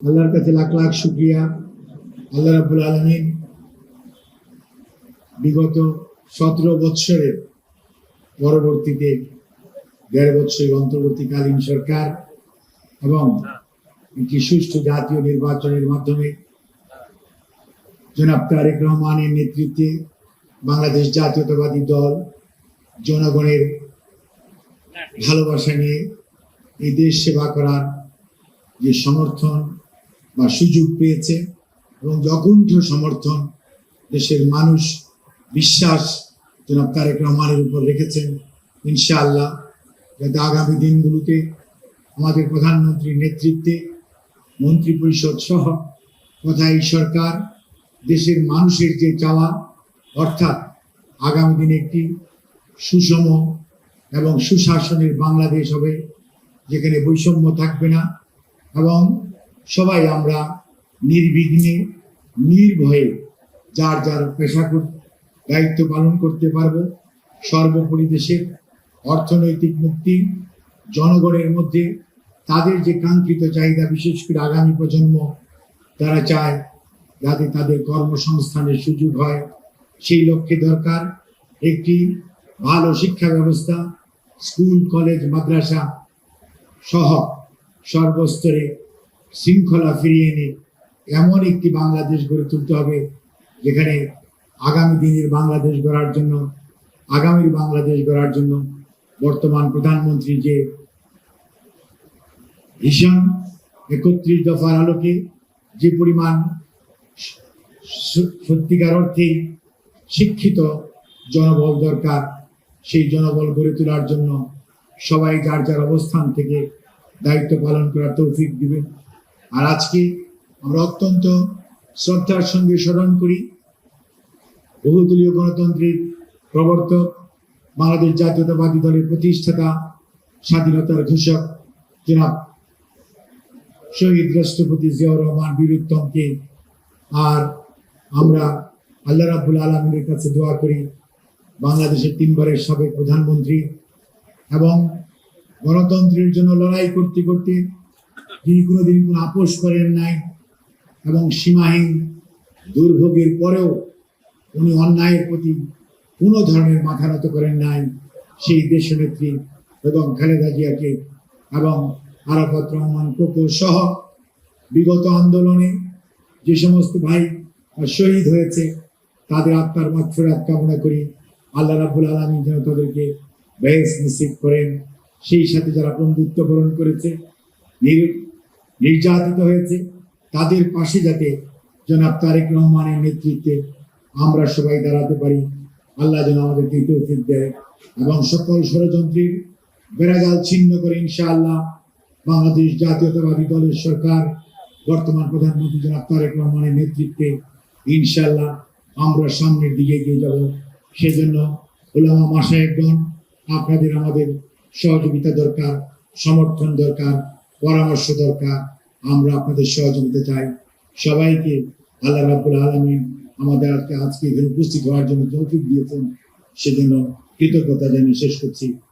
আল্লাহর কাছে লাখ লাখ শুকরিয়া। আল্লাহ রাব্বুল আলামিন বিগত 17 বৎসরের পরবর্তীতে 1.5 বৎসরের অন্তর্বর্তীকালীন সরকার এবং একটি সুষ্ঠু জাতীয় নির্বাচনের মাধ্যমে জনাব তারেক রহমানের নেতৃত্বে বাংলাদেশ জাতীয়তাবাদী দল জনগণের ভালোবাসা নিয়ে এই দেশ সেবা করার যে সমর্থন বা সুযোগ পেয়েছে এবং অকুণ্ঠ সমর্থন দেশের মানুষ বিশ্বাস জনাব তারেক রহমানের উপর রেখেছেন। ইনশাআল্লাহ যাতে আগামী দিনগুলোতে আমাদের প্রধানমন্ত্রীর নেতৃত্বে মন্ত্রী পরিষদ সহ তথা এই সরকার দেশের মানুষের যে চাওয়া, অর্থাৎ আগামী দিনে একটি সুষম এবং সুশাসনের বাংলাদেশ হবে, যেখানে বৈষম্য থাকবে না এবং সবাই আমরা নির্বিঘ্নে নির্ভয়ে যার যার পেশাগত দায়িত্ব পালন করতে পারব। সর্বোপরি দেশের অর্থনৈতিক মুক্তি, জনগণের মধ্যে তাদের যে কাঙ্ক্ষিত চাহিদা, বিশেষ করে আগামী প্রজন্ম তারা চায় যাতে তাদের কর্মসংস্থানের সুযোগ হয়, সেই লক্ষ্যে দরকার একটি ভালো শিক্ষা ব্যবস্থা, স্কুল কলেজ মাদ্রাসা সহ সর্বস্তরে শৃঙ্খলা ফিরিয়ে এনে এমন একটি বাংলাদেশ গড়ে তুলতে হবে যেখানে আগামী দিনের বাংলাদেশ গড়ার জন্য, আগামীর বাংলাদেশ গড়ার জন্য বর্তমান প্রধানমন্ত্রী যে ভিশন 31 দফার আলোকে যে পরিমাণ সত্যিকার অর্থেই শিক্ষিত জনবল দরকার, সেই জনবল গড়ে তোলার জন্য সবাই যার যার অবস্থান থেকে দায়িত্ব পালন করার তৌফিক দিবেন। আর আজকে আমরা অত্যন্ত শ্রদ্ধার সঙ্গে স্মরণ করি বহুদলীয় গণতন্ত্রের প্রবর্তক, বাংলাদেশ জাতীয়তাবাদী দলের প্রতিষ্ঠাতা, স্বাধীনতার ঘোষক জনাব শহীদ রাষ্ট্রপতি জিয়াউর রহমান বীর উত্তমকে। আর আমরা আল্লাহ রাব্বুল আলামিনের কাছে দোয়া করি বাংলাদেশের 3 বারের সাবেক প্রধানমন্ত্রী এবং গণতন্ত্রের জন্য লড়াই করতে করতে তিনি কোনোদিন কোনো আপোষ করেন নাই এবং সীমাহীন দুর্ভোগের পরেও উনি অন্যায়ের প্রতি কোনো ধরনের মাথা নত করেন নাই। সেই দেশনেত্রী এবং খালেদা জিয়াকে এবং আরাফাত রহমান কোকো সহ বিগত আন্দোলনে যে সমস্ত ভাই শহীদ হয়েছে তাদের আত্মার মাগফিরাত কামনা করি। আল্লাহ রাব্বুল আলামিন যেন তাদেরকে বেহেশত নসিব করেন। সেই সাথে যারা বন্ধুত্ব বরণ করেছে, নির্যাতিত হয়েছে, তাদের পাশে যাতে জনাব তারেক রহমানের নেতৃত্বে আমরা সবাই দাঁড়াতে পারি। আল্লাহ যেন আমাদেরকে তৌফিক দেয় এবং সকল ষড়যন্ত্রের বেড়াজাল ছিন্ন করে ইনশাআল্লাহ বাংলাদেশ জাতীয়তাবাদী দলের সরকার বর্তমান প্রধানমন্ত্রী জনাব তারেক রহমানের নেতৃত্বে ইনশাআল্লাহ আমরা সামনের দিকে এগিয়ে যাব। সেজন্য উলামা মাশায়েখগণ, আপনাদের আমাদের সহযোগিতা দরকার, সমর্থন দরকার, পরামর্শ দরকার। আমরা আপনাদের সহযোগিতা চাই। সবাইকে আল্লাহ রাব্বুল আলামিন আমাদের আজকে এখানে উপস্থিত হওয়ার জন্য তৌফিক দিয়েছেন, সেজন্য কৃতজ্ঞতা জানিয়ে শেষ করছি।